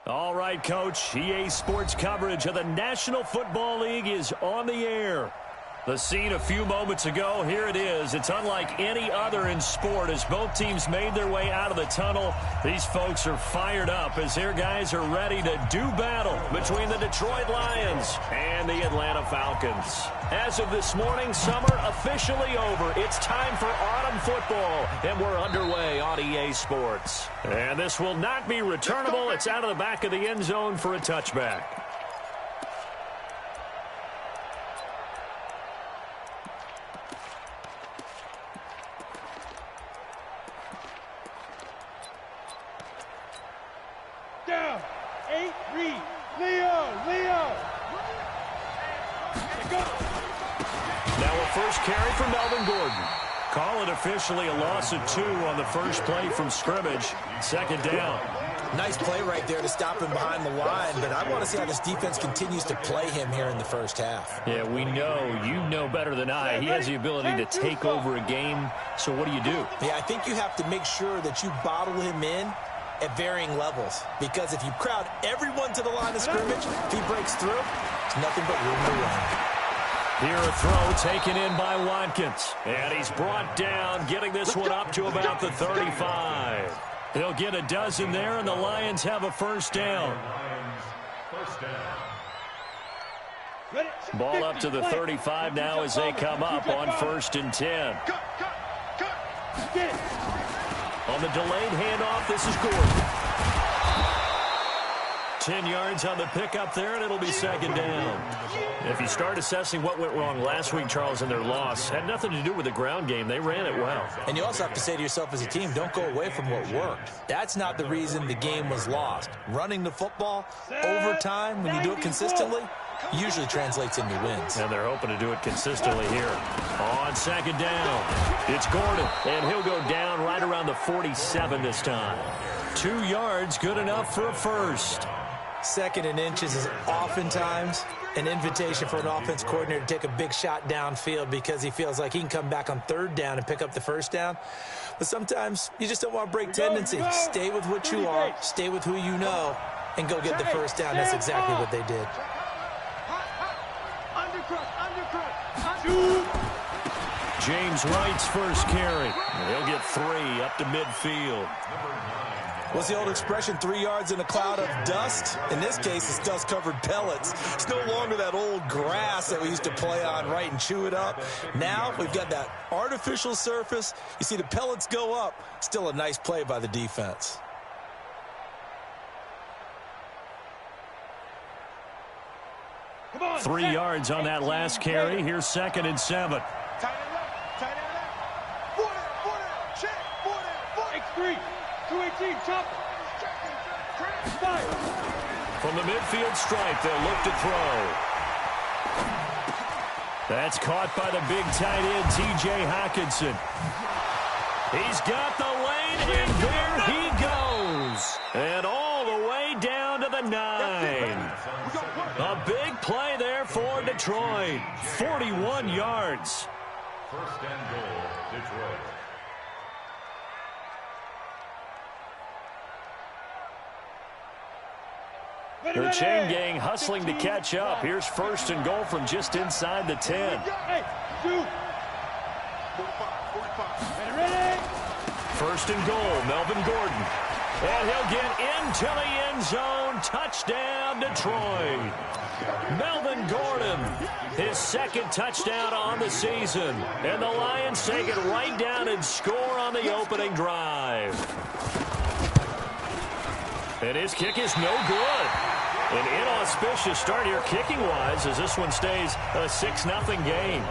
All right, Coach. EA Sports coverage of the National Football League is on the air. The scene a few moments ago, here it is. It's unlike any other in sport as both teams made their way out of the tunnel. These folks are fired up as their guys are ready to do battle between the Detroit Lions and the Atlanta Falcons. As of this morning, summer officially over. It's time for autumn football, and we're underway on EA Sports. And this will not be returnable. It's out of the back of the end zone for a touchback. Down. 8, read. Leo. Go. Now a first carry for Melvin Gordon. Call it officially a loss of 2 on the first play from scrimmage. Second down. Nice play right there to stop him behind the line, but I want to see how this defense continues to play him here in the first half. Yeah, we know. You know better than I. He has the ability to take over a game, so what do you do? Yeah, I think you have to make sure that you bottle him in at varying levels, because if you crowd everyone to the line of scrimmage, if he breaks through, it's nothing but room to run. Here a throw taken in by Watkins. And he's brought down, getting this one up to about the 35. He'll get a dozen there, and the Lions have a first down. Ball up to the 35 now as they come up on 1st and 10. On the delayed handoff, this is Gordon. 10 yards on the pickup there, and it'll be second down. If you start assessing what went wrong last week, Charles, in their loss, had nothing to do with the ground game. They ran it well. And you also have to say to yourself as a team, don't go away from what worked. That's not the reason the game was lost. Running the football over time, when you do it consistently, usually translates into wins. And they're hoping to do it consistently here. On second down, it's Gordon, and he'll go down right around the 47 this time. 2 yards, good enough for a first. Second and inches is oftentimes an invitation for an offense coordinator to take a big shot downfield because he feels like he can come back on 3rd down and pick up the first down. But sometimes you just don't want to break tendency. Stay with what you are, stay with who you know, and go get the first down. That's exactly what they did. James White's first carry. He'll get 3 up to midfield. What's the old expression, 3 yards in a cloud of dust? In this case, it's dust-covered pellets. It's no longer that old grass that we used to play on, right, and chew it up. Now we've got that artificial surface. You see the pellets go up. Still a nice play by the defense. Come on, 3 yards on that last carry. Here's 2nd and 7. Tight end left. 40, check, 40. X3. 218, chop. Fire. From the midfield stripe, they'll look to throw. That's caught by the big tight end, T.J. Hockenson. He's got the lane, and there he goes. And all the way down to the 9. A big play there for Detroit. 41 yards. 1st and goal, Detroit. The chain gang hustling to catch up. Here's 1st and goal from just inside the 10. Hey, 2. 1st and goal, Melvin Gordon. And he'll get into the end zone. Touchdown, Detroit. Melvin Gordon, his 2nd touchdown on the season. And the Lions take it right down and score on the opening drive. And his kick is no good. An inauspicious start here kicking-wise as this one stays a 6-0 game.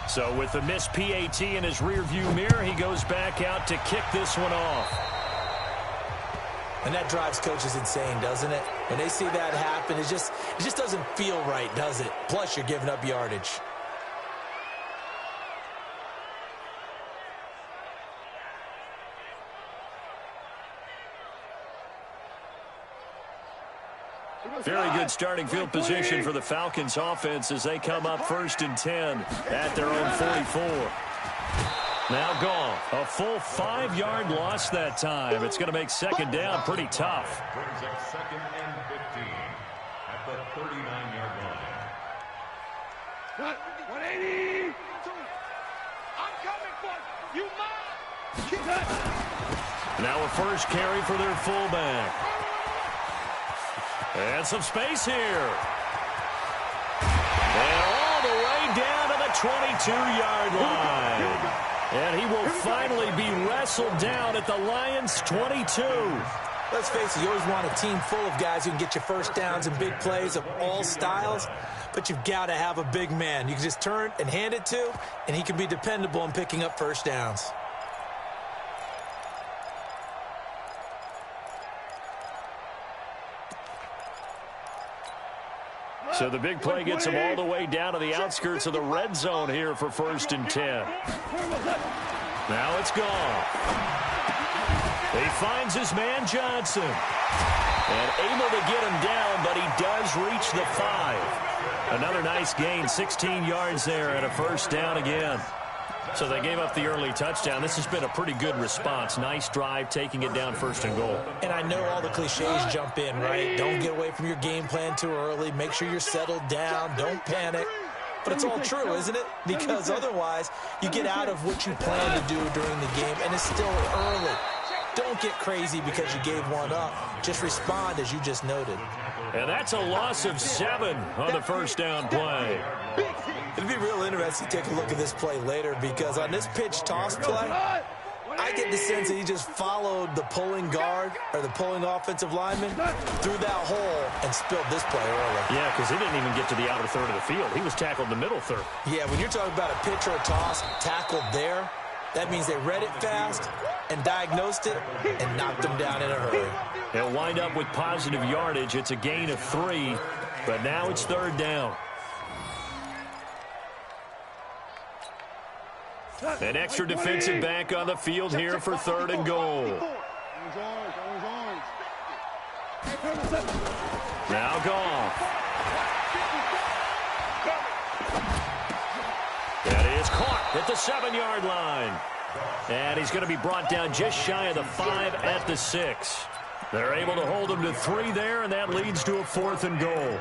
So with the missed PAT in his rearview mirror, he goes back out to kick this one off. And that drives coaches insane, doesn't it? When they see that happen, it just doesn't feel right, does it? Plus, you're giving up yardage. Very good starting field position for the Falcons offense as they come up 1st and 10 at their own 44. Now gone. A full 5-yard loss that time. It's going to make 2nd down pretty tough. Brings up 2nd and 15 at the 39-yard line. 180. I'm coming for you. Now a first carry for their fullback. And some space here. And all the way down to the 22-yard line. And he will finally be wrestled down at the Lions' 22. Let's face it, you always want a team full of guys who can get you first downs and big plays of all styles, but you've got to have a big man you can just turn and hand it to, and he can be dependable in picking up first downs. So the big play gets him all the way down to the outskirts of the red zone here for 1st and 10. Now it's gone. He finds his man Johnson. And able to get him down, but he does reach the 5. Another nice gain, 16 yards there and a first down again. So they gave up the early touchdown. This has been a pretty good response. Nice drive, taking it down 1st and goal. And I know all the cliches jump in, right? Don't get away from your game plan too early. Make sure you're settled down. Don't panic. But it's all true, isn't it? Because otherwise, you get out of what you plan to do during the game, and it's still early. Don't get crazy because you gave one up. Just respond as you just noted. And that's a loss of 7 on the first down play. It'd be real interesting to take a look at this play later because on this pitch toss play, I get the sense that he just followed the pulling guard or the pulling offensive lineman through that hole and spilled this play early. Yeah, because he didn't even get to the outer third of the field. He was tackled in the middle third. Yeah, when you're talking about a pitch or a toss tackled there, that means they read it fast and diagnosed it and knocked him down in a hurry. They'll wind up with positive yardage. It's a gain of 3, but now it's 3rd down. An extra defensive back on the field here for 3rd and goal. Now gone. That is caught at the 7-yard line. And he's going to be brought down just shy of the 5 at the 6. They're able to hold him to 3 there, and that leads to a 4th and goal.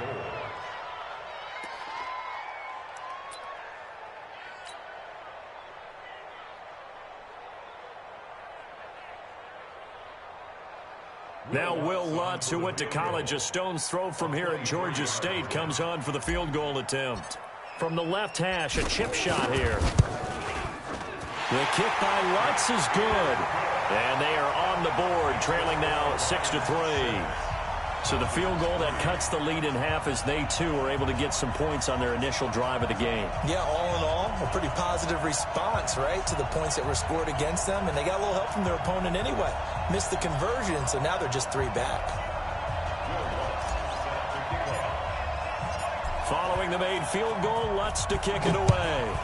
Now Will Lutz, who went to college a stone's throw from here at Georgia State, comes on for the field goal attempt. From the left hash, a chip shot here. The kick by Lutz is good. And they are on the board, trailing now 6-3. So the field goal that cuts the lead in half as they, too, are able to get some points on their initial drive of the game. Yeah, all in all, a pretty positive response, right, to the points that were scored against them. And they got a little help from their opponent anyway. Missed the conversion, so now they're just 3 back. Following the made field goal, Lutz to kick it away.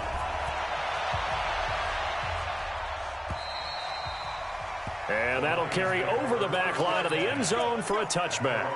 And that'll carry over the back line of the end zone for a touchback.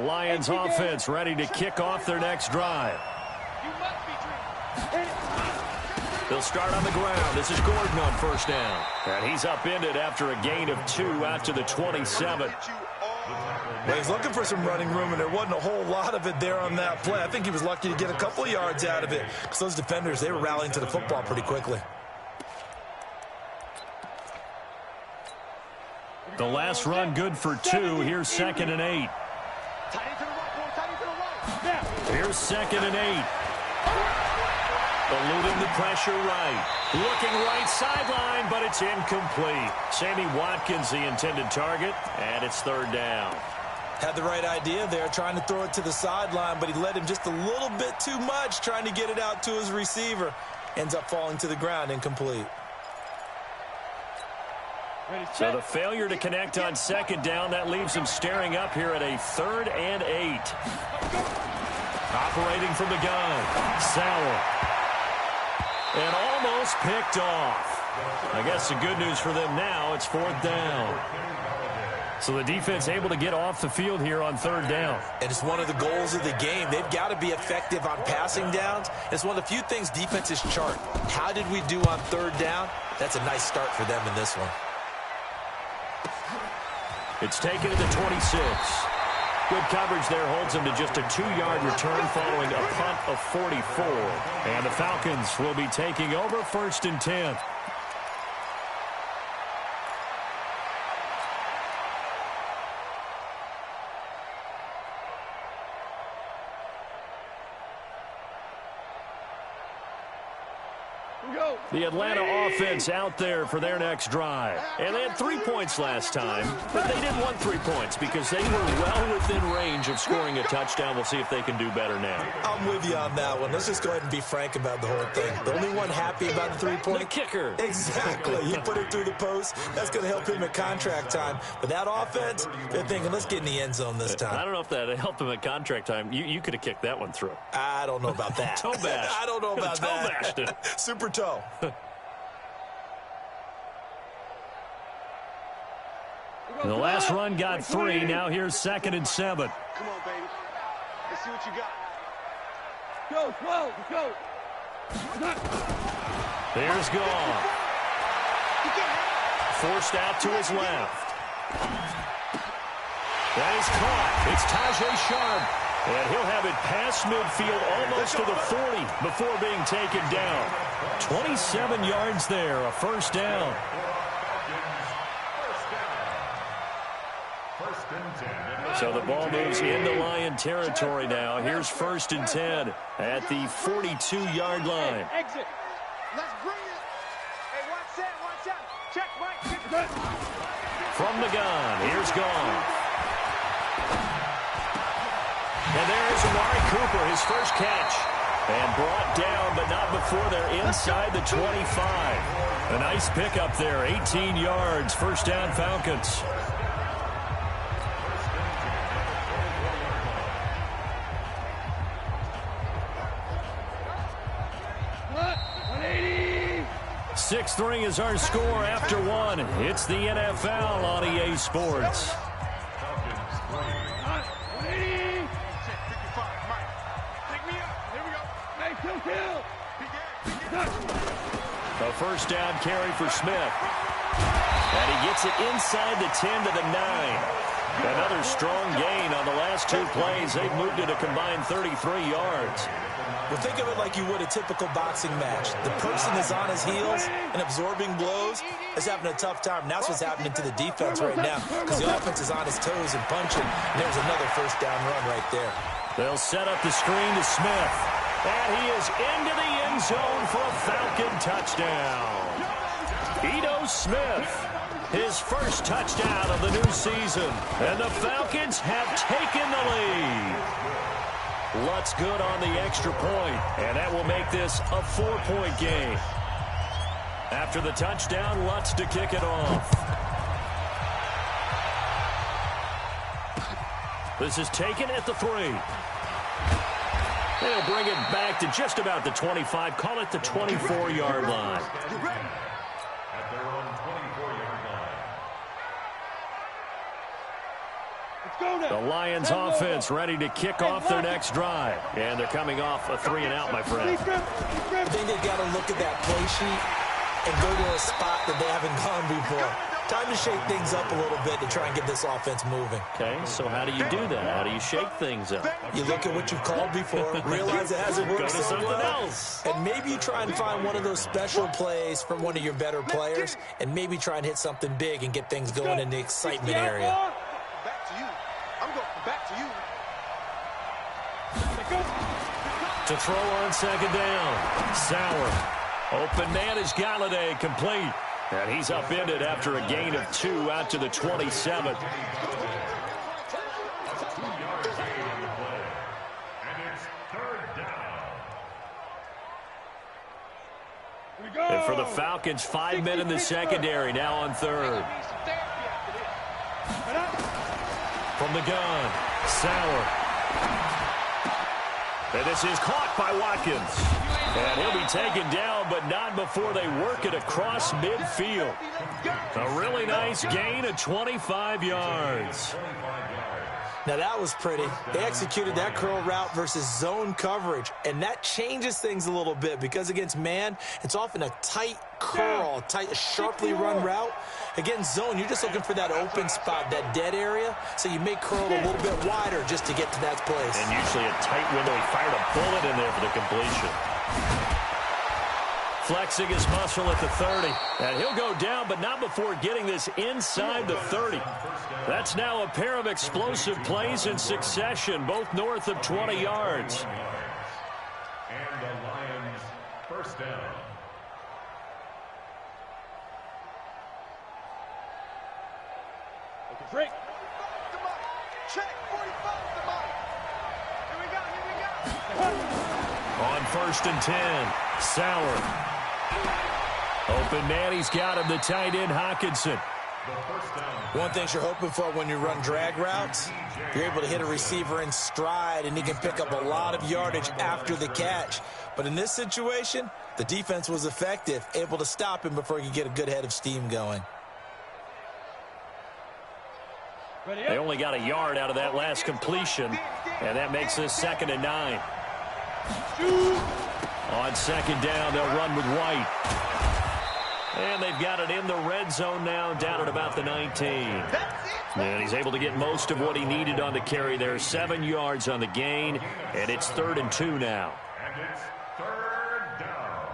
Lions offense ready to kick off their next drive. They'll start on the ground. This is Gordon on first down. And he's upended after a gain of 2 out to the 27. Well, he's looking for some running room, and there wasn't a whole lot of it there on that play. I think he was lucky to get a couple of yards out of it because those defenders, they were rallying to the football pretty quickly. The last run good for 2. Here's 2nd and 8. Here's 2nd and 8. Eluding the pressure right. Looking right sideline, but it's incomplete. Sammy Watkins the intended target, and it's 3rd down. Had the right idea there, trying to throw it to the sideline, but he led him just a little bit too much, trying to get it out to his receiver. Ends up falling to the ground, incomplete. So the failure to connect on 2nd down, that leaves him staring up here at a 3rd and 8. Operating from the gun, Sauer. And almost picked off. I guess the good news for them now, it's 4th down. So the defense able to get off the field here on 3rd down. And it's one of the goals of the game. They've got to be effective on passing downs. It's one of the few things defenses chart. How did we do on 3rd down? That's a nice start for them in this one. It's taken to the 26. Good coverage there holds him to just a 2-yard return following a punt of 44. And the Falcons will be taking over 1st and 10. The Atlanta offense out there for their next drive. And they had 3 points last time, but they didn't want 3 points because they were well within range of scoring a touchdown. We'll see if they can do better now. I'm with you on that one. Let's just go ahead and be frank about the whole thing. The only one happy about the 3-point? The kicker. Exactly. He put it through the post. That's going to help him at contract time. But that offense, they're thinking, let's get in the end zone this time. I don't know if that helped him at contract time. You could have kicked that one through. I don't know about that. Toe bash. I don't know about toe that. Bashed it. Super toe. The last run got 3. Now here's 2nd and 7. Come on, baby. Let's see what you got. Go, 12, go. There's Gone. Forced out to his left. That is caught. It's Tajay Sharp. And he'll have it past midfield almost to the 40 before being taken down. 27 yards there, a 1st down. So the ball moves into Lion territory now. Here's 1st and 10 at the 42-yard line. Exit. Let's bring it. Hey, watch out. Check right. From the gun, here's Gone. And there's Amari Cooper, his first catch. And brought down, but not before they're inside the 25. A nice pickup there, 18 yards, 1st down Falcons. What? 180. 6-3 is our score after 1. It's the NFL on EA Sports. A 1st down carry for Smith. And he gets it inside the 10 to the 9. Another strong gain on the last 2 plays. They've moved it a combined 33 yards. Well, think of it like you would a typical boxing match. The person is on his heels and absorbing blows is having a tough time. And that's what's happening to the defense right now because the offense is on his toes and punching. And there's another 1st down run right there. They'll set up the screen to Smith. And he is into the end zone for a Falcon touchdown. Ito Smith, his first touchdown of the new season. And the Falcons have taken the lead. Lutz good on the extra point, and that will make this a 4-point game. After the touchdown, Lutz to kick it off. This is taken at the 3. They'll bring it back to just about the 25. Call it the 24-yard line. At their own 24-yard line. The Lions offense ready to kick off their next drive. And they're coming off a 3-and-out, my friend. I think they've got to look at that play sheet and go to a spot that they haven't gone before. Time to shake things up a little bit to try and get this offense moving. Okay, so how do you do that? How do you shake things up? You look at what you've called before, realize it hasn't worked Go to something else. and maybe you try and find one of those special plays from one of your better players, and maybe try and hit something big and get things going in the excitement area. Back to you. I'm going back to you. To throw on second down. Sauer. Open man is Galladay, complete. And he's upended after a gain of 2 out to the 27. And for the Falcons, 5 men in the secondary, now on third. From the gun, Sauer. And this is caught by Watkins. And he'll be taken down, but not before they work it across midfield. A really nice gain of 25 yards. Now, that was pretty. They executed that curl route versus zone coverage, and that changes things a little bit because against man, it's often a tight curl, tight, sharply run route. Against zone, you're just looking for that open spot, that dead area, so you may curl a little bit wider just to get to that place. And usually a tight window. He fired a bullet in there for the completion. Flexing his muscle at the 30. And he'll go down, but not before getting this inside the 30. That's now a pair of explosive plays in succession, both north of 20 yards. And the Lions first down. Break. Check. 45 the ball. Here we go. On 1st and 10, Sauer. Open man, he's got him, the tight end, Hockenson. One thing you're hoping for when you run drag routes, you're able to hit a receiver in stride, and he can pick up a lot of yardage after the catch. But in this situation, the defense was effective, able to stop him before he could get a good head of steam going. They only got a yard out of that last completion, and that makes this 2nd and 9. On 2nd down, they'll run with White. And they've got it in the red zone now, down at about the 19. And he's able to get most of what he needed on the carry there. 7 yards on the gain, and it's 3rd and 2 now. And it's 3rd down.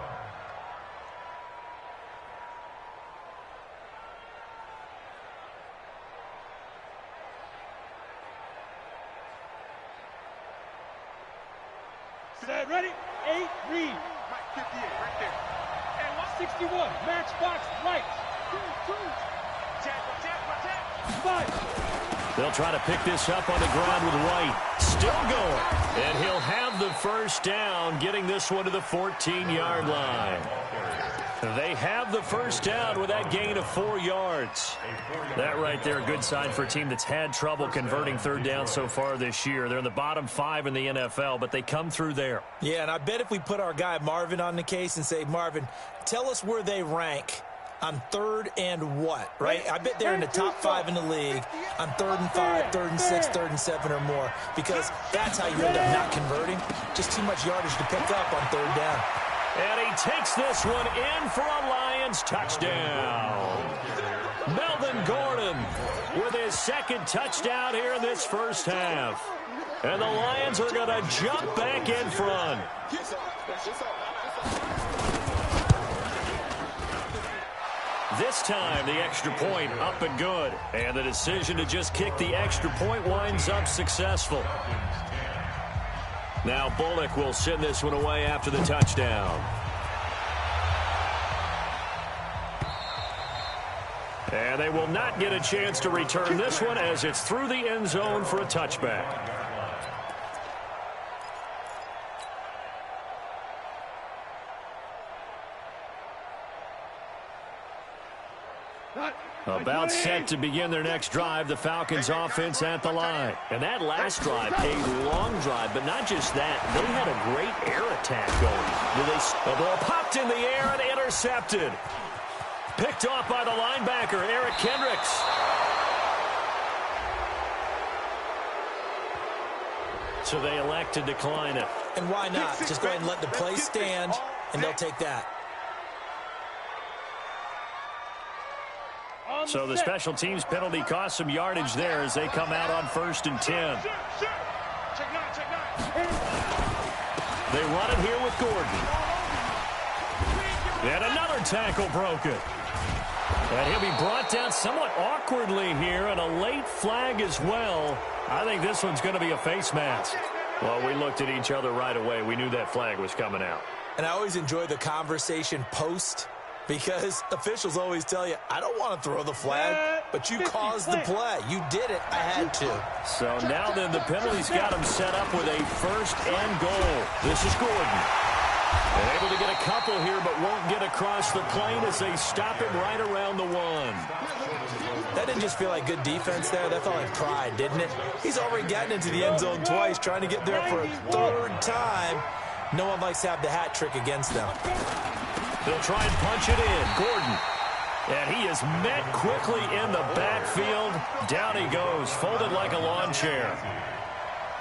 Set, ready? 8, read. Right, 58, right there. And 61, matchbox, right. 2, Check. 5. They'll try to pick this up on the ground with White. Still going. And he'll have the first down, getting this one to the 14-yard line. They have the first down with that gain of 4 yards. That right there, a good sign for a team that's had trouble converting 3rd down so far this year. They're in the bottom 5 in the NFL, but they come through there. Yeah, and I bet if we put our guy Marvin on the case and say, Marvin, tell us where they rank on 3rd and what, right? I bet they're in the top 5 in the league on 3rd and 5, 3rd and 6, 3rd and 7 or more, because that's how you end up not converting. Just too much yardage to pick up on 3rd down. And he takes this one in for a Lions touchdown. Melvin Gordon with his 2nd touchdown here in this first half. And the Lions are going to jump back in front. This time, the extra point up and good. And the decision to just kick the extra point winds up successful. Now Bullock will send this one away after the touchdown. And they will not get a chance to return this one as it's through the end zone for a touchback. About set to begin their next drive, the Falcons offense at the line. And that last drive, a long drive, but not just that. They had a great air attack going. The ball popped in the air and intercepted. Picked off by the linebacker, Eric Kendricks. so they elect to decline it. And why not? Just go ahead and let the play stand, and they'll take that. So the special teams penalty cost some yardage there as they come out on 1st and 10. They run it here with Gordon. And another tackle broken. And he'll be brought down somewhat awkwardly here, and a late flag as well. I think this one's going to be a face mask. Well, we looked at each other right away. We knew that flag was coming out. And I always enjoy the conversation post, because officials always tell you, I don't want to throw the flag, but you caused the play. You did it. I had to. So now then the penalty's got him set up with a 1st and goal. This is Gordon. And able to get a couple here, but won't get across the plane as they stop him right around the 1. That didn't just feel like good defense there. That felt like pride, didn't it? He's already gotten into the end zone twice, trying to get there for a 3rd time. No one likes to have the hat trick against them. They'll try and punch it in. Gordon. And he is met quickly in the backfield. Down he goes, folded like a lawn chair.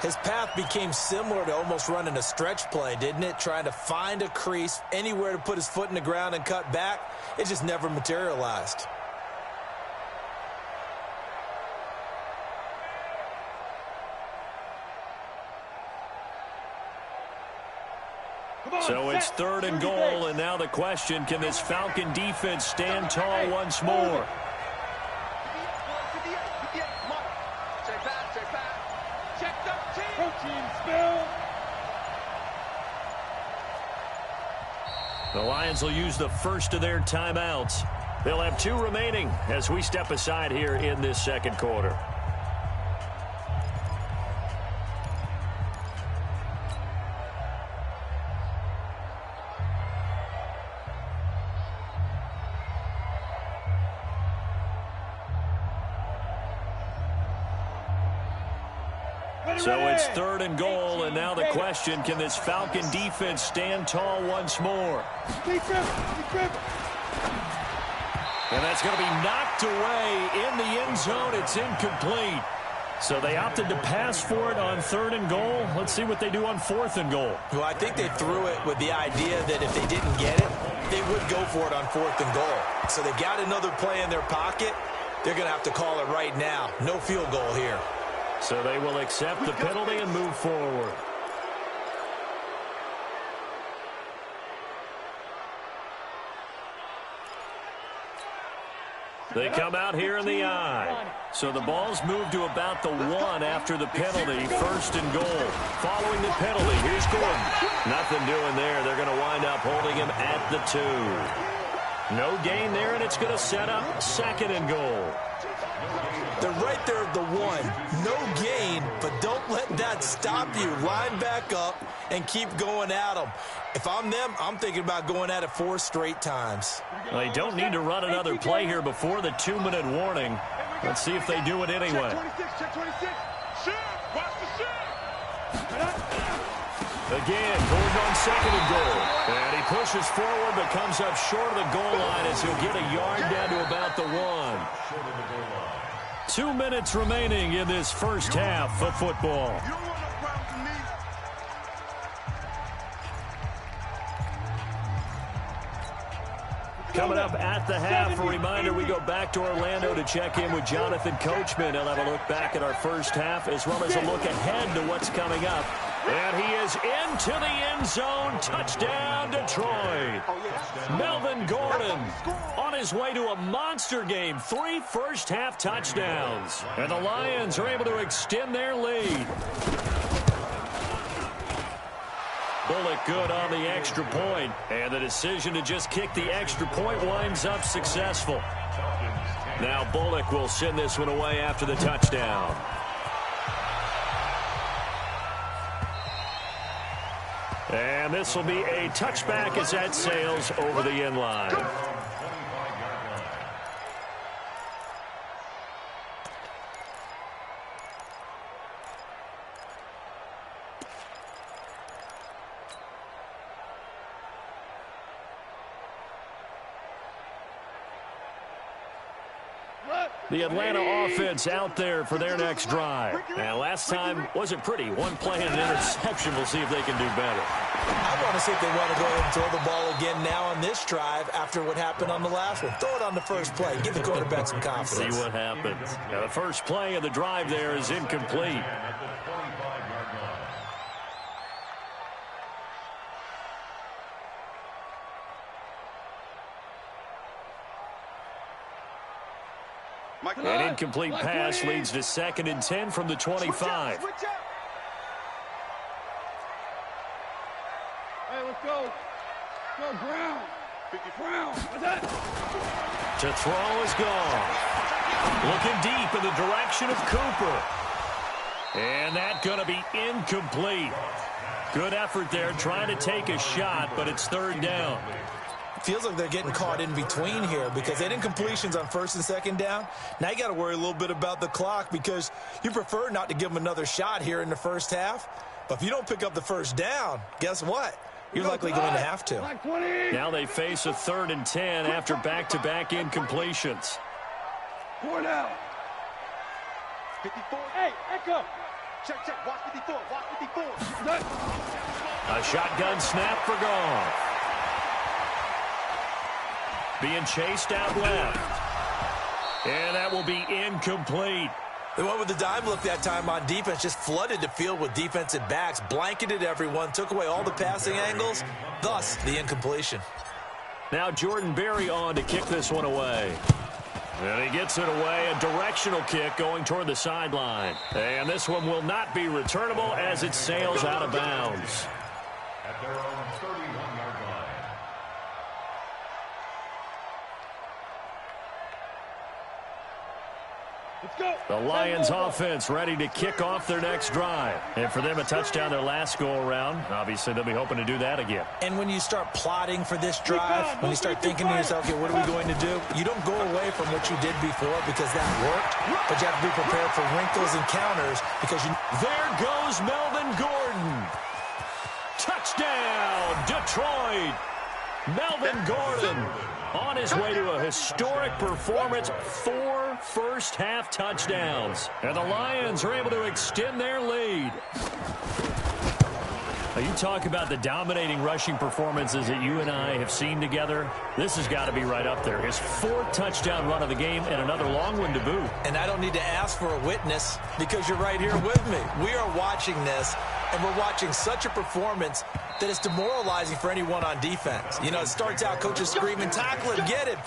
His path became similar to almost running a stretch play, didn't it? Trying to find a crease, anywhere to put his foot in the ground and cut back. It just never materialized. So it's 3rd and goal, and now the question, can this Falcon defense stand tall once more? The Lions will use the first of their timeouts. They'll have 2 remaining as we step aside here in this 2nd quarter. So it's 3rd and goal, and now the question, can this Falcon defense stand tall once more? And that's going to be knocked away in the end zone. It's incomplete. So they opted to pass for it on 3rd and goal. Let's see what they do on 4th and goal. Well, I think they threw it with the idea that if they didn't get it, they would go for it on 4th and goal. So they got another play in their pocket. They're going to have to call it right now. No field goal here. So they will accept the penalty and move forward. They come out here in the I. So the ball's moved to about the 1 after the penalty. 1st and goal. Following the penalty, here's Gordon. Nothing doing there. They're going to wind up holding him at the 2. No gain there, and it's going to set up 2nd and goal. They're right there at the 1. No gain, but don't let that stop you. Line back up and keep going at them. If I'm them, I'm thinking about going at it 4 straight times. They don't need to run another play here before the 2-minute warning. Let's see if they do it anyway. Again, Gordon on 2nd and goal. And he pushes forward but comes up short of the goal line as he'll get a yard down to about the 1. 2 minutes remaining in this first half of football. Coming up at the half, a reminder, we go back to Orlando to check in with Jonathan Coachman. He'll have a look back at our first half as well as a look ahead to what's coming up. And he is into the end zone. Touchdown, Detroit. Melvin Gordon on his way to a monster game. 3 first-half touchdowns. And the Lions are able to extend their lead. Bullock good on the extra point. And the decision to just kick the extra point winds up successful. Now Bullock will send this one away after the touchdown. And this will be a touchback as that sails over the end line. The Atlanta offense out there for their next drive. And last time wasn't pretty. One play and an interception. We'll see if they can do better. I want to see if they want to go ahead and throw the ball again now on this drive after what happened on the last one. Throw it on the first play. Give the quarterback some confidence. See what happens. Now, the first play of the drive there is incomplete. An incomplete pass leads to 2nd and 10 from the 25. Switch up. Hey, let's go. Go, Brown. Brown. What's that? To throw is gone. Looking deep in the direction of Cooper. And that's going to be incomplete. Good effort there trying to take a shot, but it's 3rd down. Feels like they're getting caught in between here because they had incompletions on 1st and 2nd down. Now you got to worry a little bit about the clock because you prefer not to give them another shot here in the first half. But if you don't pick up the 1st down, guess what? You're likely going to have to. Now they face a 3rd and 10 after back-to-back incompletions. 4 down. 54. Hey, Echo. Check. Watch 54. Watch 54. A shotgun snap for Goff. Being chased out left. And that will be incomplete. They went with the dime look that time on defense, just flooded the field with defensive backs, blanketed everyone, took away all the passing angles, thus the incompletion. Now Jordan Berry on to kick this one away. And he gets it away, a directional kick going toward the sideline. And this one will not be returnable as it sails out of bounds. At their own 31-yard line. Let's go. The Lions offense ready to kick off their next drive. And for them, a touchdown their last go-around. Obviously, they'll be hoping to do that again. And when you start plotting for this drive, when you start thinking to yourself, okay, what are we going to do? You don't go away from what you did before because that worked, but you have to be prepared for wrinkles and counters because you... There goes Melvin Gordon. Touchdown, Detroit. Melvin Gordon on his way to a historic performance, 4 first-half touchdowns. And the Lions are able to extend their lead. Now, you talk about the dominating rushing performances that you and I have seen together. This has got to be right up there. His 4th touchdown run of the game and another long one to boot. And I don't need to ask for a witness because you're right here with me. We are watching this, and we're watching such a performance that is demoralizing for anyone on defense. You know, it starts out coaches screaming, tackle him, get him.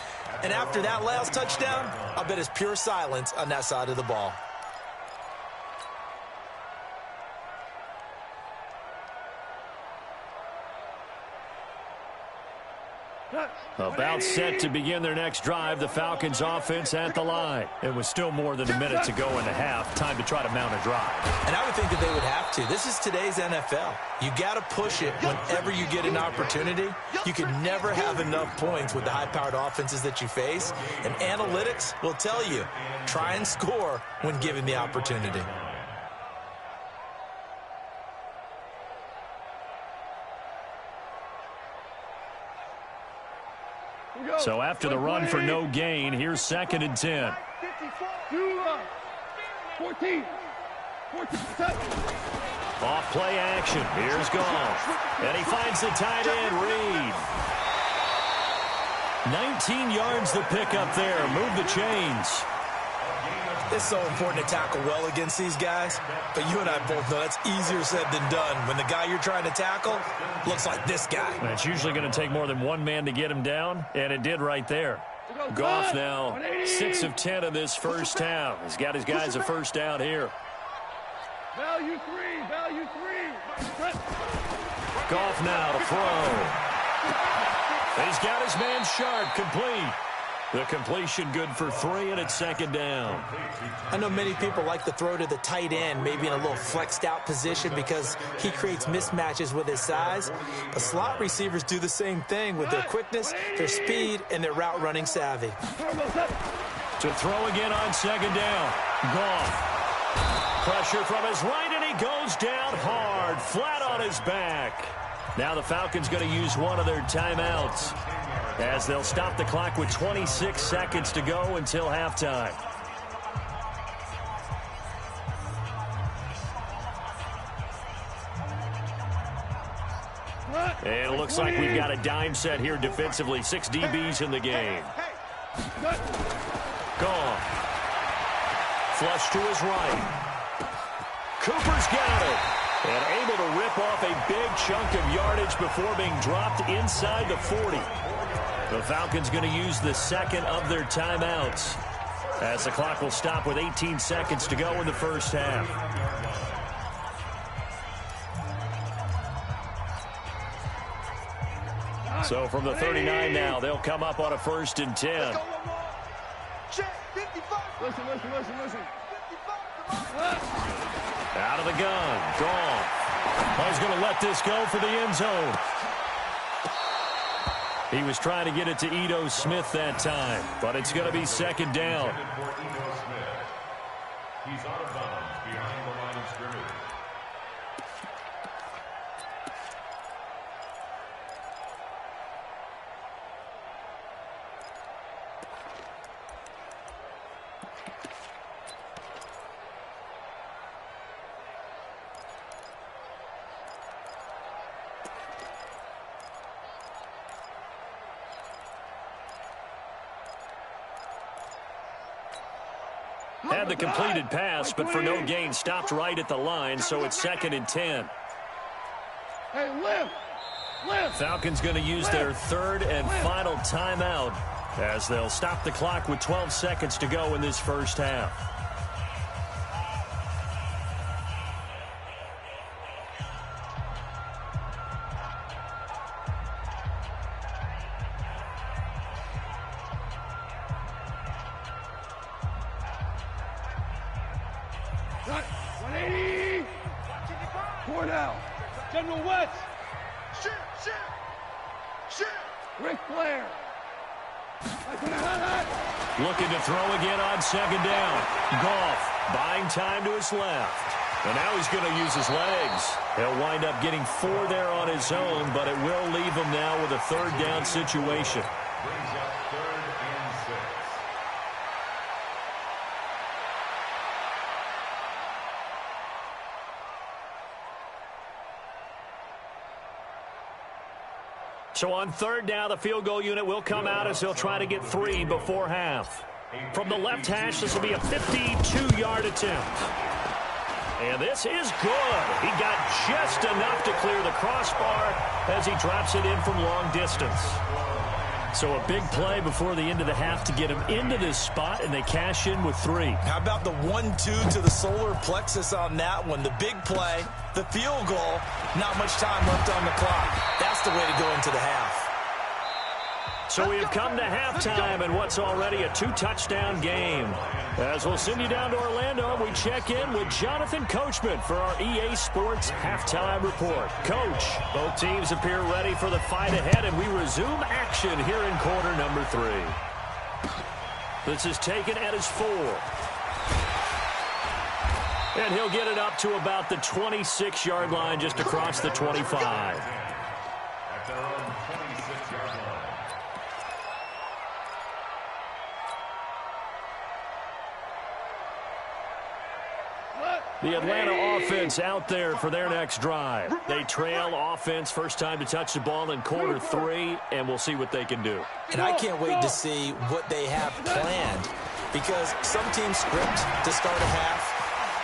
And after that last touchdown, I bet it's pure silence on that side of the ball. About set to begin their next drive, the Falcons offense at the line. It was still more than a minute to go in the half. Time to try to mount a drive. And I would think that they would have to. This is today's NFL. You got to push it whenever you get an opportunity. You can never have enough points with the high-powered offenses that you face. And analytics will tell you, try and score when given the opportunity. So after the run for no gain, here's 2nd and 10. 14. Off play action. Here's Goff. And he finds the tight end, Reed. 19 yards the pickup there. Move the chains. It's so important to tackle well against these guys, but you and I both know that's easier said than done when the guy you're trying to tackle looks like this guy. And it's usually going to take more than one man to get him down, and it did right there. Goff now 6 of 10 in this first half. He's got his guys a first down here. Value 3. Goff now to throw. He's got his man Sharp complete. The completion good for 3, and it's 2nd down. I know many people like to throw to the tight end, maybe in a little flexed out position because he creates mismatches with his size. But slot receivers do the same thing with their quickness, their speed, and their route running savvy. To throw again on 2nd down. Goff. Pressure from his right, and he goes down hard, flat on his back. Now the Falcons going to use one of their timeouts as they'll stop the clock with 26 seconds to go until halftime. And it looks like we've got a dime set here defensively. 6 DBs in the game. Gone. Flush to his right. Cooper's got it. And able to rip off a big chunk of yardage before being dropped inside the 40. The Falcons going to use the second of their timeouts, as the clock will stop with 18 seconds to go in the first half. So from the 39 now, they'll come up on a 1st and 10. Listen. Out of the gun. Gone. He's going to let this go for the end zone. He was trying to get it to Ito Smith that time, but it's going to be 2nd down. He's out of bounds behind the line of scrimmage. Had the completed pass, but for no gain, stopped right at the line, so it's 2nd and 10. Hey, lift. Falcons going to use their 3rd and final timeout, as they'll stop the clock with 12 seconds to go in this first half. General West. Shoot. Ric Flair. Looking to throw again on 2nd down. Goff buying time to his left. And now he's going to use his legs. He'll wind up getting 4 there on his own, but it will leave him now with a 3rd down situation. Brings up 3rd and 6. So on 3rd down, the field goal unit will come out as they'll try to get 3 before half. From the left hash, this will be a 52-yard attempt. And this is good. He got just enough to clear the crossbar as he drops it in from long distance. So a big play before the end of the half to get him into this spot, and they cash in with 3. How about the 1-2 to the solar plexus on that one? The big play, the field goal, not much time left on the clock. That's the way to go into the half. So we have come to halftime in what's already a 2-touchdown game. As we'll send you down to Orlando, we check in with Jonathan Coachman for our EA Sports Halftime Report. Coach, both teams appear ready for the fight ahead, and we resume action here in quarter number 3. This is taken at his 4. And he'll get it up to about the 26-yard line, just across the 25. At their own 26-yard line. The Atlanta offense out there for their next drive. They trail offense, first time to touch the ball in quarter 3, and we'll see what they can do. And I can't wait to see what they have planned, because some teams script to start a half.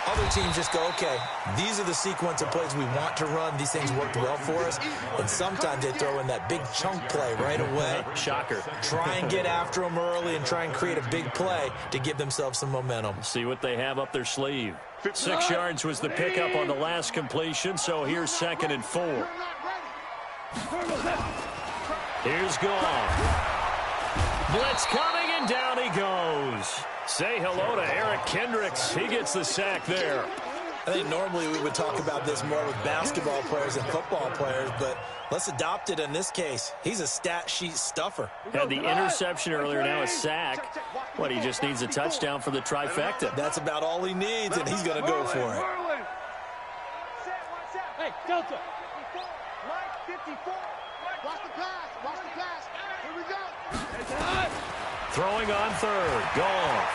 Other teams just go, okay, these are the sequence of plays we want to run. These things worked well for us. And sometimes they throw in that big chunk play right away. Shocker. Try and get after them early and try and create a big play to give themselves some momentum. See what they have up their sleeve. 6 yards was the pickup on the last completion, so here's 2nd and 4. Here's Goff. Blitz coming, and down he goes. Say hello to Eric Kendricks. He gets the sack there. I think normally we would talk about this more with basketball players and football players, but let's adopt it in this case. He's a stat sheet stuffer. Had the interception earlier, now a sack. What, he just needs a touchdown for the trifecta. That's about all he needs, and he's going to go for it. Hey, Delta. 54. Watch the pass. Here we go. Throwing on 3rd. Goff.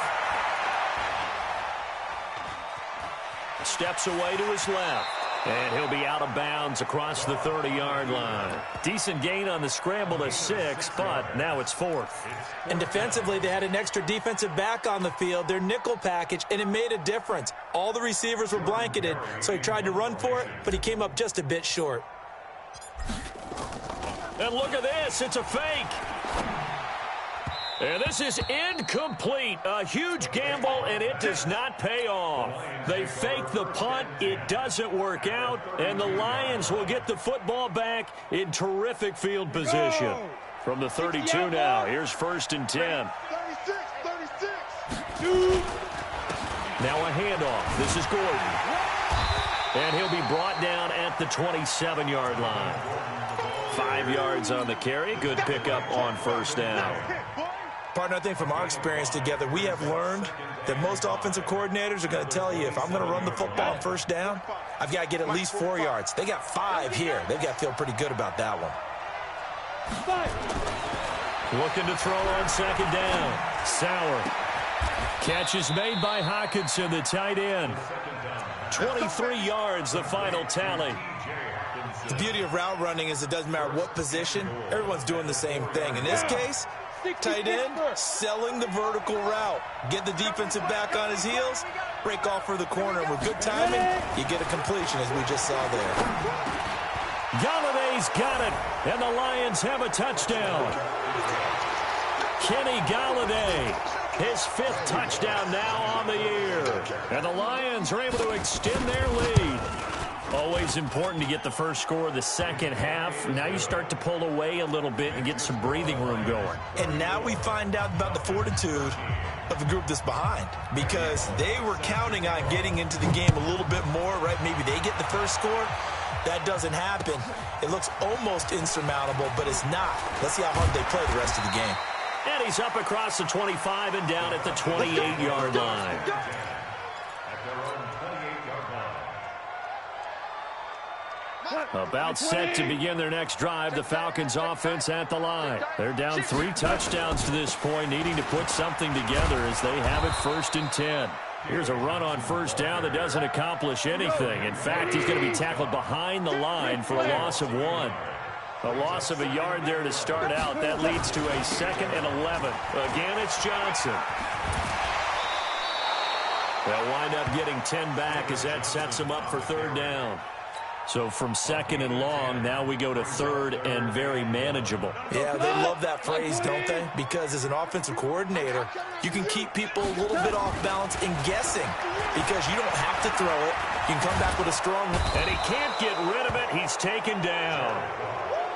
Steps away to his left. And he'll be out of bounds across the 30-yard line. Decent gain on the scramble to 6, but now it's 4th. And defensively, they had an extra defensive back on the field, their nickel package, and it made a difference. All the receivers were blanketed, so he tried to run for it, but he came up just a bit short. And look at this. It's a fake. And this is incomplete. A huge gamble, and it does not pay off. They fake the punt. It doesn't work out, and the Lions will get the football back in terrific field position. From the 32 now, here's 1st and 10. 36, 36. Now a handoff. This is Gordon. And he'll be brought down at the 27-yard line. 5 yards on the carry. Good pickup on 1st down. Partner, I think from our experience together, we have learned that most offensive coordinators are going to tell you, if I'm going to run the football on 1st down, I've got to get at least 4 yards. They got 5 here. They've got to feel pretty good about that one. Looking to throw on 2nd down. Sauer. Catch is made by Hockenson, the tight end. 23 yards, the final tally. The beauty of route running is it doesn't matter what position. Everyone's doing the same thing. In this case, tight end selling the vertical route. Get the defensive back on his heels, break off for the corner. With good timing, you get a completion, as we just saw there. Galladay's got it, and the Lions have a touchdown. Kenny Galladay, his 5th touchdown now on the year. And the Lions are able to extend their lead. Always important to get the first score of the second half. Now you start to pull away a little bit and get some breathing room going. And now we find out about the fortitude of the group that's behind, because they were counting on getting into the game a little bit more, right? Maybe they get the first score. That doesn't happen. It looks almost insurmountable, but it's not. Let's see how hard they play the rest of the game. And he's up across the 25 and down at the 28-yard line. About set to begin their next drive, the Falcons offense at the line. They're down 3 touchdowns to this point, needing to put something together as they have it 1st and 10. Here's a run on 1st down that doesn't accomplish anything. In fact, he's going to be tackled behind the line for a loss of 1. A loss of a yard there to start out. That leads to a 2nd and 11. Again, it's Johnson. They'll wind up getting 10 back as that sets them up for 3rd down. So from 2nd and long, now we go to 3rd and very manageable. Yeah, they love that phrase, don't they? Because as an offensive coordinator, you can keep people a little bit off balance and guessing, because you don't have to throw it. You can come back with a strong... And he can't get rid of it. He's taken down.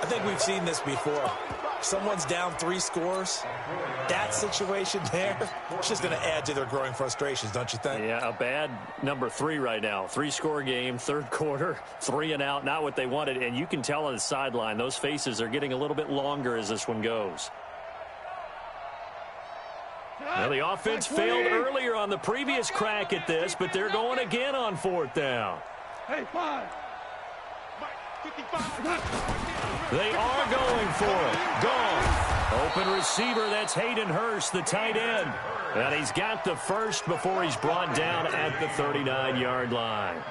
I think we've seen this before. Someone's down 3 scores. That situation there, it's just going to add to their growing frustrations, don't you think? Yeah, a bad number 3 right now. 3-score game, 3rd quarter, 3 and out, not what they wanted. And you can tell on the sideline, those faces are getting a little bit longer as this one goes. Now, the offense failed earlier on the previous crack at this, but they're going again on 4th down. Hey, 5. They are going for it. Goff. Open receiver, that's Hayden Hurst, the tight end. And he's got the first before he's brought down at the 39-yard line.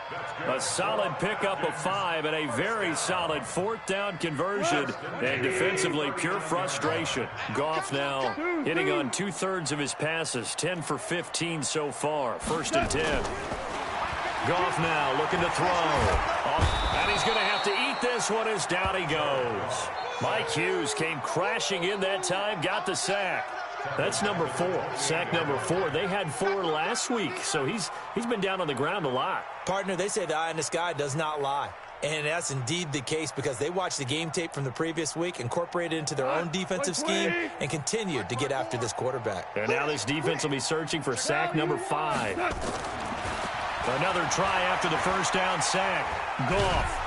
A solid pickup of 5 and a very solid 4th down conversion. And defensively, pure frustration. Goff now hitting on 2/3 of his passes, 10 for 15 so far. 1st and 10. Goff now looking to throw. And he's going to have to eat this one as down he goes. Mike Hughes came crashing in that time, got the sack. That's number 4, sack number 4. They had 4 last week, so he's been down on the ground a lot. Partner, they say the eye in the sky does not lie. And that's indeed the case, because they watched the game tape from the previous week, incorporated it into their own defensive scheme, and continued to get after this quarterback. And now this defense will be searching for sack number 5. Another try after the 1st down sack. Goff.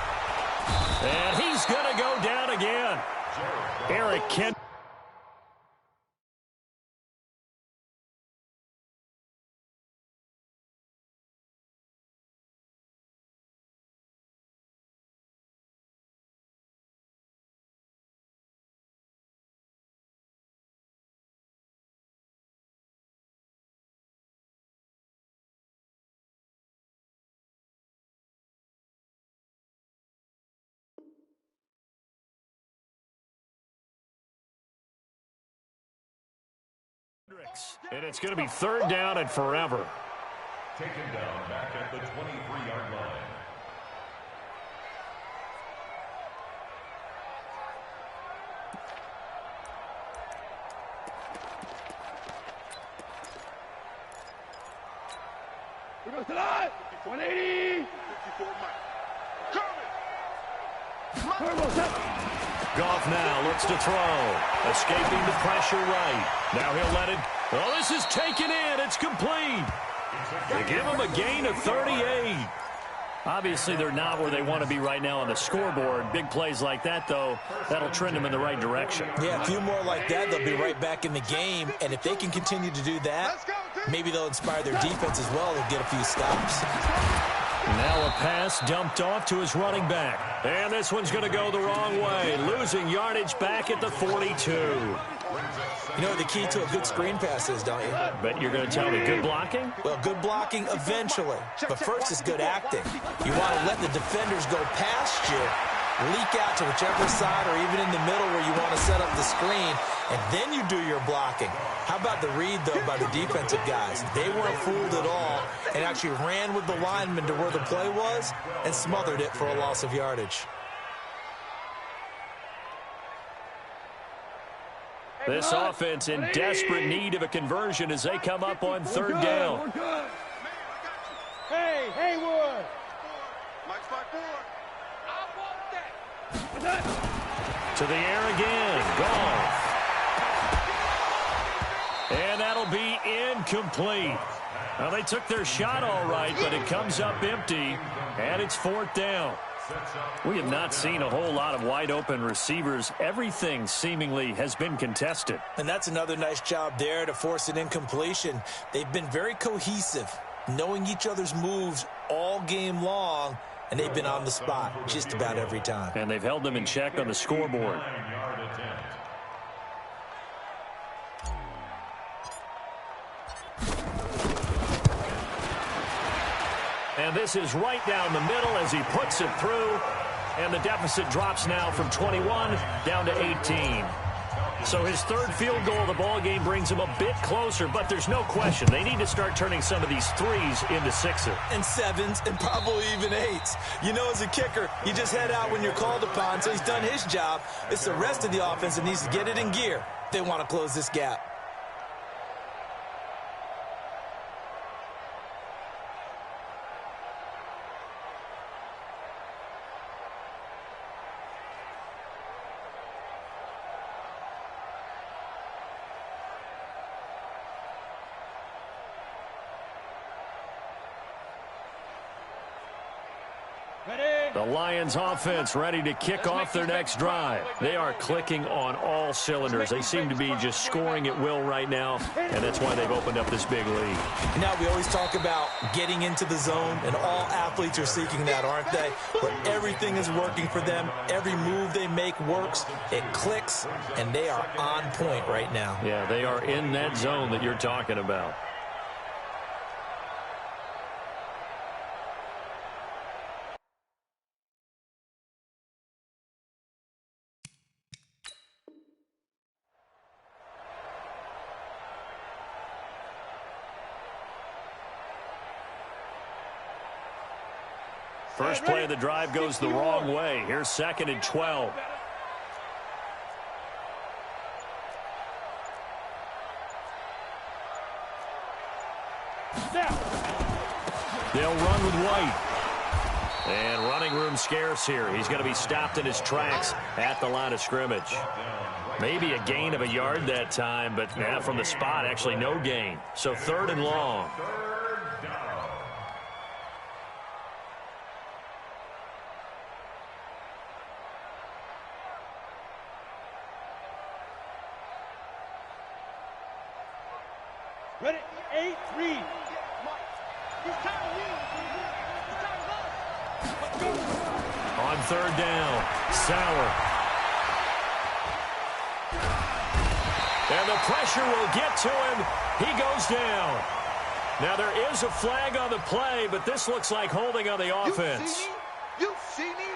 And he's going to go down again. Eric Kent. 6. And it's going to be 3rd down and forever. Taken down back at the 23-yard line. We go to that. 180. 54 Mike. Goff now looks to throw. Escaping the pressure right. Now he'll let it. Oh, this is taken in. It's complete. They give him a gain of 38. Obviously, they're not where they want to be right now on the scoreboard. Big plays like that, though, that'll trend them in the right direction. Yeah, a few more like that, they'll be right back in the game. And if they can continue to do that, maybe they'll inspire their defense as well. They'll get a few stops. Now a pass dumped off to his running back. And this one's going to go the wrong way. Losing yardage back at the 42. You know what the key to a good screen pass is, don't you? Bet you're going to tell me good blocking? Well, good blocking eventually. But first is good acting. You want to let the defenders go past you, leak out to whichever side or even in the middle where you want to set up the screen, and then you do your blocking. How about the read, though, by the defensive guys? They weren't fooled at all and actually ran with the lineman to where the play was and smothered it for a loss of yardage. This offense in desperate need of a conversion as they come up on 3rd down. Hey, Haywood. Mike's 5-4. I want that. To the air again. Goff. And that'll be incomplete. Now, they took their shot all right, but it comes up empty, and it's 4th down. We have not seen a whole lot of wide-open receivers. Everything seemingly has been contested. And that's another nice job there to force an incompletion. They've been very cohesive, knowing each other's moves all game long, and they've been on the spot just about every time. And they've held them in check on the scoreboard. And this is right down the middle as he puts it through. And the deficit drops now from 21 down to 18. So his 3rd field goal of the ball game brings him a bit closer, but there's no question they need to start turning some of these 3s into 6s. And 7s and probably even 8s. You know, as a kicker, you just head out when you're called upon, so he's done his job. It's the rest of the offense that needs to get it in gear if they want to close this gap. The Lions offense ready to kick off their next drive. They are clicking on all cylinders. They seem to be just scoring at will right now, and that's why they've opened up this big lead. Now, we always talk about getting into the zone, and all athletes are seeking that, aren't they? Where everything is working for them. Every move they make works. It clicks, and they are on point right now. Yeah, they are in that zone that you're talking about. First play of the drive goes the wrong way. Here's 2nd and 12. They'll run with White. And running room scarce here. He's going to be stopped in his tracks at the line of scrimmage. Maybe a gain of a yard that time, but from the spot, actually no gain. So 3rd and long. Ready? 8-3. On 3rd down, Sauer. And the pressure will get to him. He goes down. Now there is a flag on the play, but this looks like holding on the offense. You see me?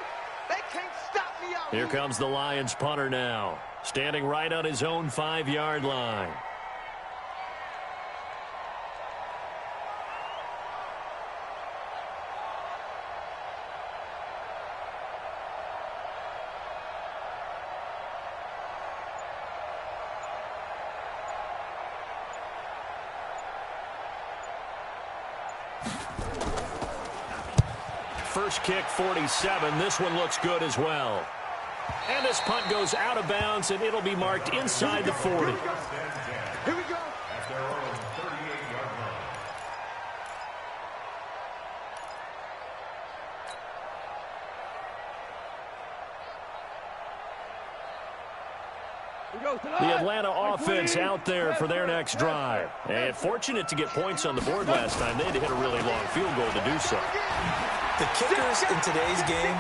They can't stop me out Here comes the Lions punter now, standing right on his own 5-yard line. first kick, 47. This one looks good as well. And this punt goes out of bounds, and it'll be marked inside the 40. Here we go. At their own 38-yard line. The Atlanta offense out there for their next drive. And fortunate to get points on the board last time. They had to hit a really long field goal to do so. The kickers in today's game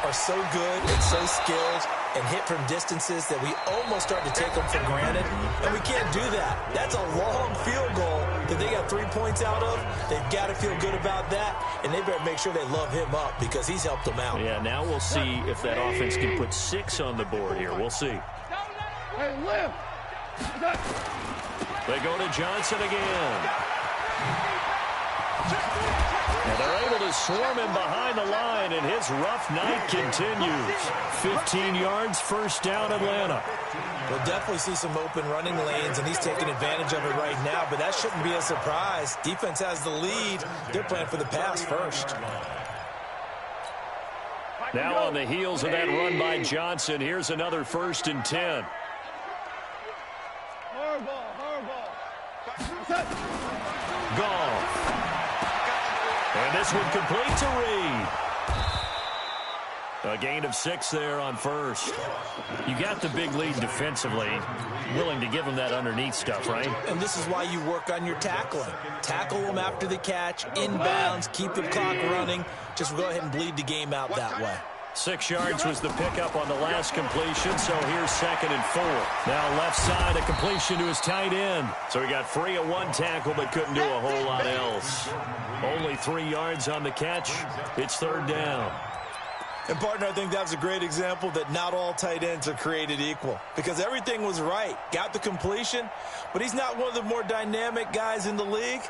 are so good and so skilled and hit from distances that we almost start to take them for granted. And we can't do that. That's a long field goal that they got 3 points out of. They've got to feel good about that, and they better make sure they love him up because he's helped them out. Yeah, now we'll see if that offense can put 6 on the board here. We'll see. Hey, lift. They go to Johnson again. And they're able to swarm him behind the line, and his rough night continues. 15 yards, first down, Atlanta. We'll definitely see some open running lanes, and he's taking advantage of it right now, but that shouldn't be a surprise. Defense has the lead. They're playing for the pass first. Now on the heels of that run by Johnson, here's another 1st and 10. Goff. And this one complete to Reed. A gain of 6 there on first. You got the big lead defensively. Willing to give them that underneath stuff, right? And this is why you work on your tackling. Tackle them after the catch, inbounds, keep the clock running. Just go ahead and bleed the game out that way. 6 yards was the pickup on the last completion, so here's 2nd and 4. Now left side, a completion to his tight end. So he got free of 1 tackle, but couldn't do a whole lot else. Only 3 yards on the catch. It's 3rd down. And, partner, I think that was a great example that not all tight ends are created equal because everything was right. Got the completion, but he's not one of the more dynamic guys in the league.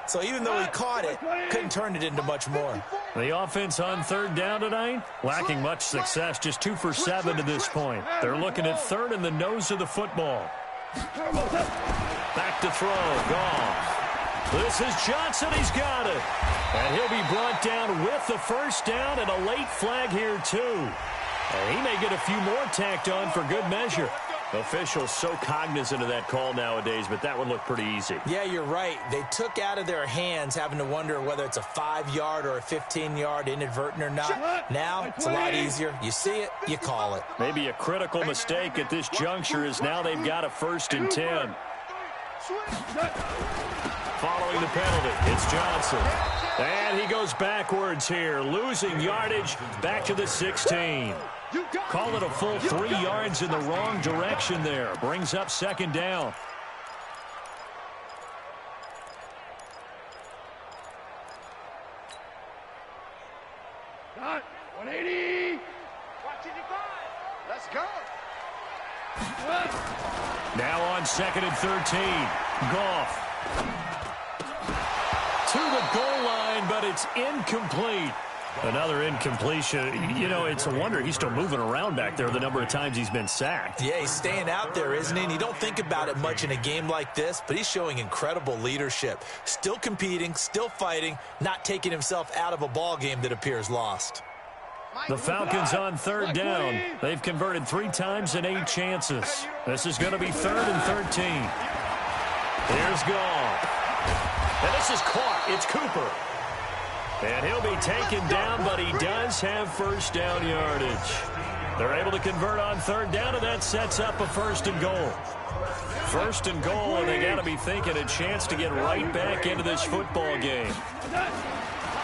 So even though he caught it, couldn't turn it into much more. The offense on 3rd down tonight, lacking much success, just 2 for 7 to this point. They're looking at 3rd in the nose of the football. Back to throw, Goff. This is Johnson, he's got it. And he'll be brought down with the 1st down and a late flag here too. And he may get a few more tacked on for good measure. Officials so cognizant of that call nowadays, but that one looked pretty easy. Yeah, you're right. They took out of their hands having to wonder whether it's a 5-yard or a 15-yard inadvertent or not. Now, it's a lot easier. You see it, you call it. Maybe a critical mistake at this juncture is now they've got a 1st and 10. Following the penalty, it's Johnson. And he goes backwards here, losing yardage back to the 16. Call it a full 3 yards in the wrong direction there. Brings up 2nd down. Got 180. Let's go. Now on 2nd and 13. Goff. To the goal line, but it's incomplete. Another incompletion. You know, it's a wonder he's still moving around back there the number of times he's been sacked. Yeah, he's staying out there, isn't he? And you don't think about it much in a game like this, but he's showing incredible leadership. Still competing, still fighting, not taking himself out of a ball game that appears lost. The Falcons on 3rd down. They've converted 3 times in 8 chances. This is going to be 3rd and 13. Here's Goff. And this is caught. It's Cooper. And he'll be taken down, but he does have 1st down yardage. They're able to convert on 3rd down, and that sets up a 1st and goal. 1st and goal, and they got to be thinking a chance to get right back into this football game.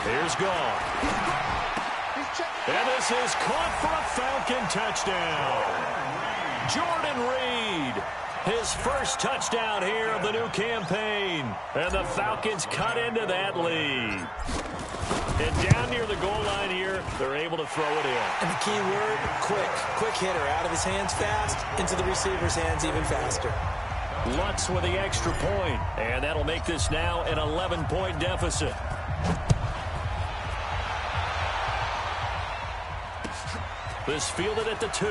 Here's Goff. And this is caught for a Falcon touchdown. Jordan Reed. His first touchdown here of the new campaign. And the Falcons cut into that lead. And down near the goal line here, they're able to throw it in. And the key word, quick. Quick hitter. Out of his hands fast, into the receiver's hands even faster. Lutz with the extra point. And that'll make this now an 11-point deficit. This fielded at the 2.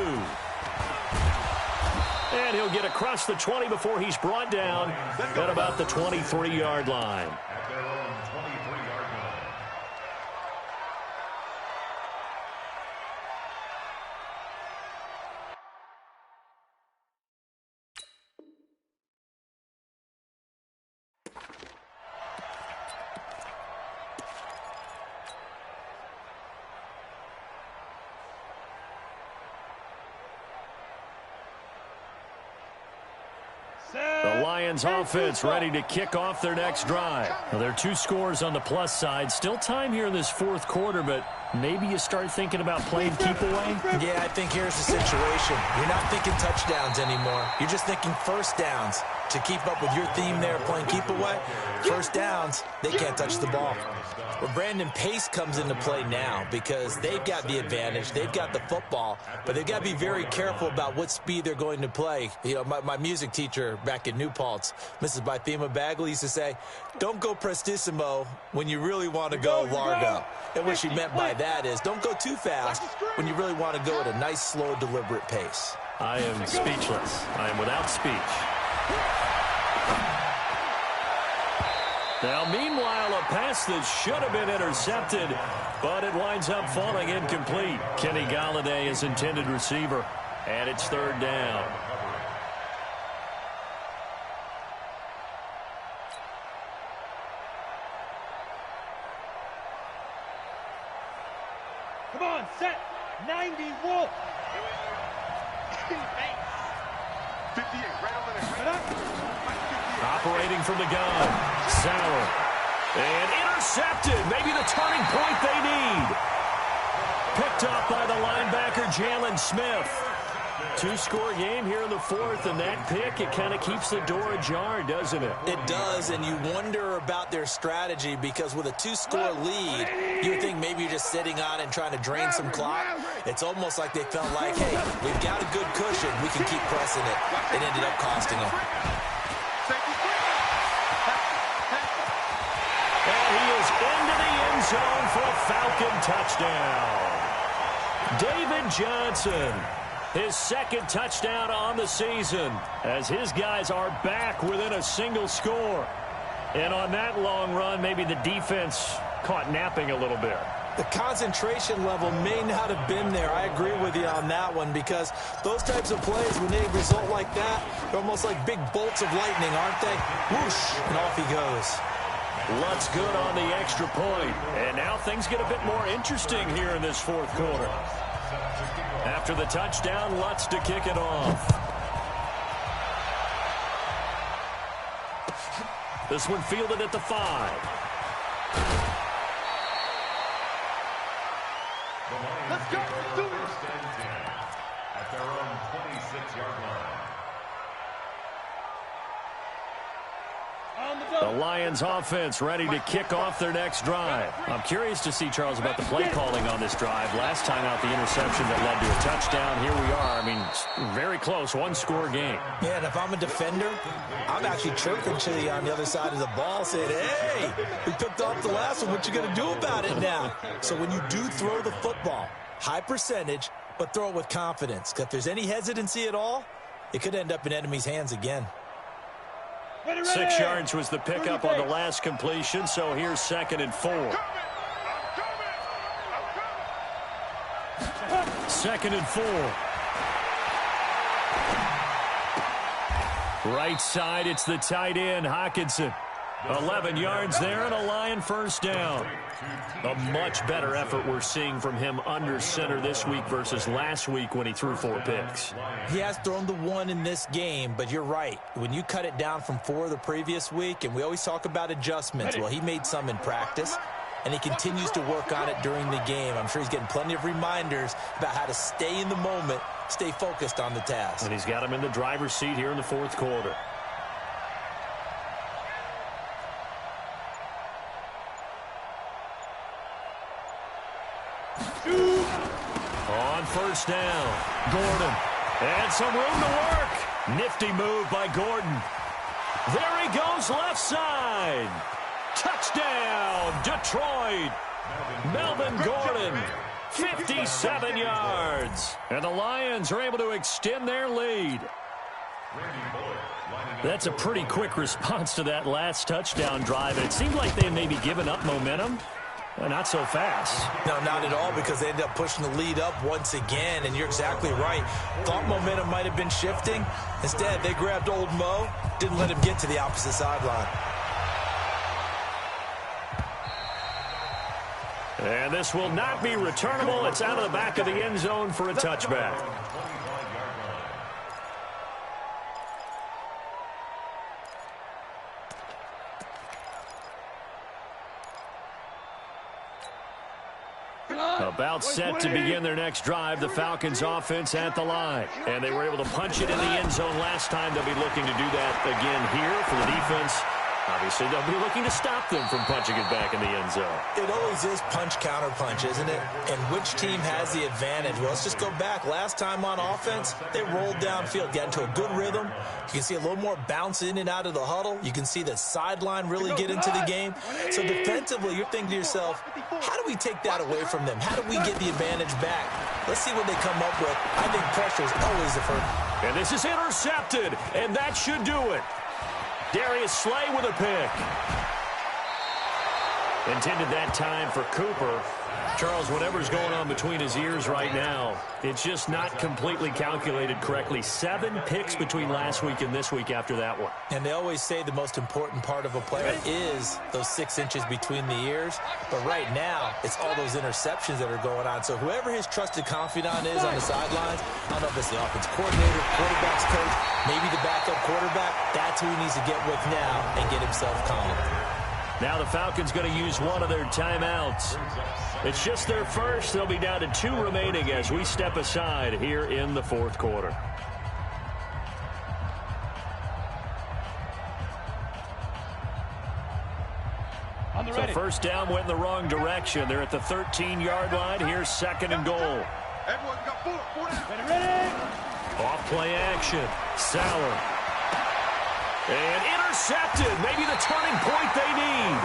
And he'll get across the 20 before he's brought down at about the 23-yard line. At their own 23-yard line. The Lions offense ready to kick off their next drive. Now, there are 2 scores on the plus side. Still time here in this fourth quarter, but maybe you start thinking about playing keep away? Yeah, I think here's the situation. You're not thinking touchdowns anymore. You're just thinking first downs. To keep up with your theme there, playing keep away, first downs, they can't touch the ball. Well, Brandon, pace comes into play now because they've got the advantage. They've got the football, but they've got to be very careful about what speed they're going to play. You know, my music teacher back in New Paltz, Mrs. Bythema Bagley, used to say, don't go prestissimo when you really want to go largo. And what she meant by that is don't go too fast when you really want to go at a nice, slow, deliberate pace. I am speechless. I am without speech. Now, meanwhile, a pass that should have been intercepted, but it winds up falling incomplete. Kenny Golladay is intended receiver, and it's third down. Come on, set. 90 Wolf. 58, right over there. Operating from the gun. Sauer. And intercepted. Maybe the turning point they need. Picked up by the linebacker, Jalen Smith. 2-score game here in the fourth, and that pick, it kind of keeps the door ajar, doesn't it? It does, and you wonder about their strategy because with a 2-score lead, you would think maybe you're just sitting on it and trying to drain some clock. It's almost like they felt like, hey, we've got a good cushion. We can keep pressing it. It ended up costing them. And he is into the end zone for a Falcon touchdown. David Johnson, his second touchdown on the season, as his guys are back within a single score. And on that long run, maybe the defense caught napping a little bit. The concentration level may not have been there. I agree with you on that one because those types of plays, when they result like that, they're almost like big bolts of lightning, aren't they? Whoosh, and off he goes. Lutz good on the extra point. And now things get a bit more interesting here in this fourth quarter. After the touchdown, Lutz to kick it off. This one fielded at the 5. Let's go. Let's do it. At their own 26-yard line. The Lions offense ready to kick off their next drive. I'm curious to see, Charles, about the play calling on this drive. Last time out, the interception that led to a touchdown. Here we are. I mean, very close, 1-score game. Yeah, and if I'm a defender, I'm actually chirping to you on the other side of the ball saying, hey, we picked off the last one. What you going to do about it now? So when you do throw the football, high percentage, but throw it with confidence. Because if there's any hesitancy at all, it could end up in enemy's hands again. 6 yards was the pickup on the last completion, so here's 2nd and 4. 2nd and 4. Right side, it's the tight end, Hockenson. 11 yards there and a Lion first down. A much better effort we're seeing from him under center this week versus last week when he threw 4 picks. He has thrown the 1 in this game, but you're right. When you cut it down from 4 the previous week, and we always talk about adjustments, well, he made some in practice, and he continues to work on it during the game. I'm sure he's getting plenty of reminders about how to stay in the moment, stay focused on the task. And he's got him in the driver's seat here in the fourth quarter. On first down, Gordon. And some room to work. Nifty move by Gordon. There he goes left side. Touchdown, Detroit. Melvin Gordon, 57 yards. And the Lions are able to extend their lead. That's a pretty quick response to that last touchdown drive. And it seemed like they had maybe given up momentum. Well, not so fast. No, not at all, because they ended up pushing the lead up once again, and you're exactly right. Thought momentum might have been shifting. Instead, they grabbed old Mo, didn't let him get to the opposite sideline. And this will not be returnable. It's out of the back of the end zone for a touchback. About set to begin their next drive, the Falcons offense at the line. And they were able to punch it in the end zone last time. They'll be looking to do that again here for the defense. Obviously, they'll be looking to stop them from punching it back in the end zone. It always is punch-counter-punch, isn't it? And which team has the advantage? Well, let's just go back. Last time on offense, they rolled downfield, got into a good rhythm. You can see a little more bounce in and out of the huddle. You can see the sideline really get into the game. So defensively, you're thinking to yourself, how do we take that away from them? How do we get the advantage back? Let's see what they come up with. I think pressure is always the first. And this is intercepted, and that should do it. Darius Slay with a pick. Intended that time for Cooper. Charles, whatever's going on between his ears right now, it's just not completely calculated correctly. 7 picks between last week and this week after that one. And they always say the most important part of a player is those 6 inches between the ears. But right now, it's all those interceptions that are going on. So whoever his trusted confidant is on the sidelines, I don't know if it's the offense coordinator, quarterback's coach, maybe the backup quarterback, that's who he needs to get with now and get himself calm. Now the Falcons going to use one of their timeouts. It's just their first. They'll be down to 2 remaining as we step aside here in the fourth quarter. So first down went in the wrong direction. They're at the 13-yard line. Here's 2nd and goal. Everyone got 4 down. Ready? Off play action. Sauer. And intercepted. Maybe the turning point they need.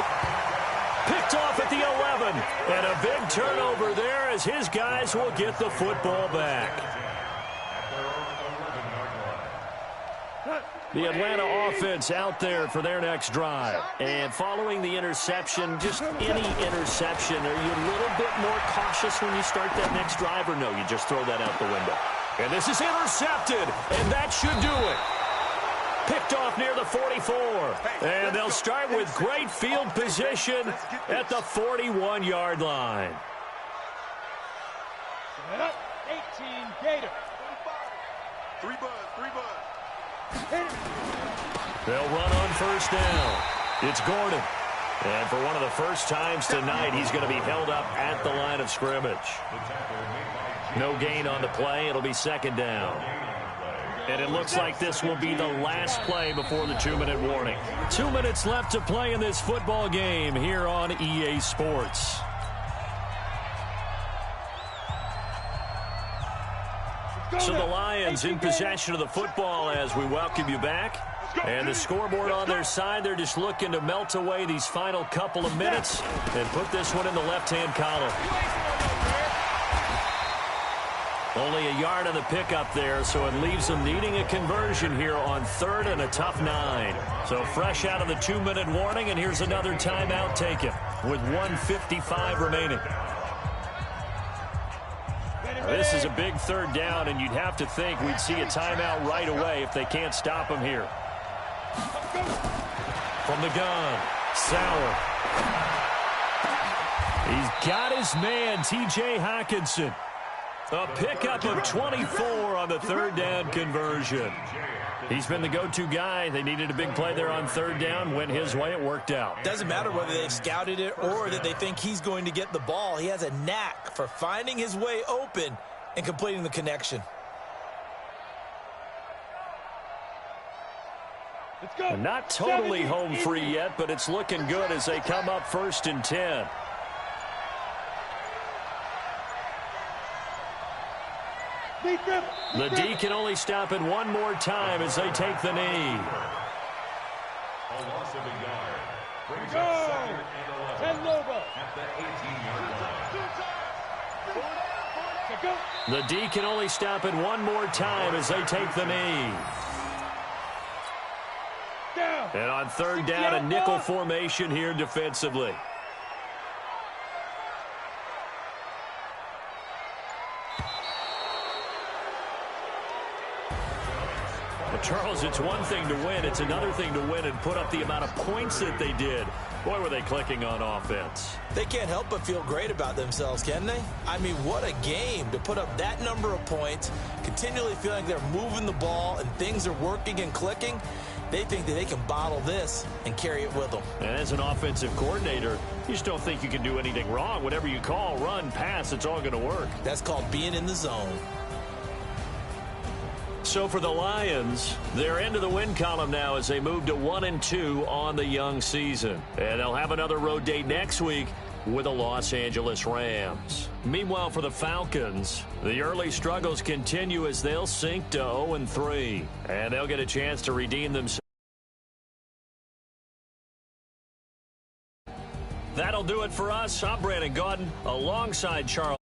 Picked off at the 11. And a big turnover there as his guys will get the football back. The Atlanta offense out there for their next drive. And following the interception, just any interception, are you a little bit more cautious when you start that next drive, or no, you just throw that out the window? And this is intercepted, and that should do it. Picked off near the 44. And they'll start with great field position at the 41-yard line. 18 Gator. 3 buzz. They'll run on first down. It's Gordon. And for one of the first times tonight, he's going to be held up at the line of scrimmage. No gain on the play. It'll be 2nd down. And it looks like this will be the last play before the 2-minute warning. 2 minutes left to play in this football game here on EA Sports. So the Lions in possession of the football as we welcome you back. And the scoreboard on their side, they're just looking to melt away these final couple of minutes and put this one in the left-hand column. Only a yard on the pickup there, so it leaves them needing a conversion here on 3rd and a tough 9. So fresh out of the 2-minute warning, and here's another timeout taken with 1:55 remaining. Now, this is a big 3rd down, and you'd have to think we'd see a timeout right away if they can't stop him here. From the gun, Sauer. He's got his man, T.J. Hockenson. A pickup of 24 on the 3rd down conversion. He's been the go-to guy. They needed a big play there on 3rd down. Went his way. It worked out. Doesn't matter whether they've scouted it or that they think he's going to get the ball. He has a knack for finding his way open and completing the connection. Let's go. Not totally home free yet, but it's looking good as they come up 1st and 10. The D can only stop it one more time as they take the knee. A loss of a yard. Brings Go. up 2nd and 11 10 logo. at the 18-yard line. The D can only stop it one more time as they take the knee. Down. And on 3rd down, a nickel formation here defensively. Well, Charles, it's one thing to win. It's another thing to win and put up the amount of points that they did. Boy, were they clicking on offense. They can't help but feel great about themselves, can they? I mean, what a game to put up that number of points, continually feeling they're moving the ball and things are working and clicking. They think that they can bottle this and carry it with them. And as an offensive coordinator, you just don't think you can do anything wrong. Whatever you call, run, pass, it's all going to work. That's called being in the zone. So for the Lions, they're into the win column now as they move to 1-2 on the young season. And they'll have another road date next week with the Los Angeles Rams. Meanwhile, for the Falcons, the early struggles continue as they'll sink to 0-3. And they'll get a chance to redeem themselves. That'll do it for us. I'm Brandon Gaudin alongside Charles.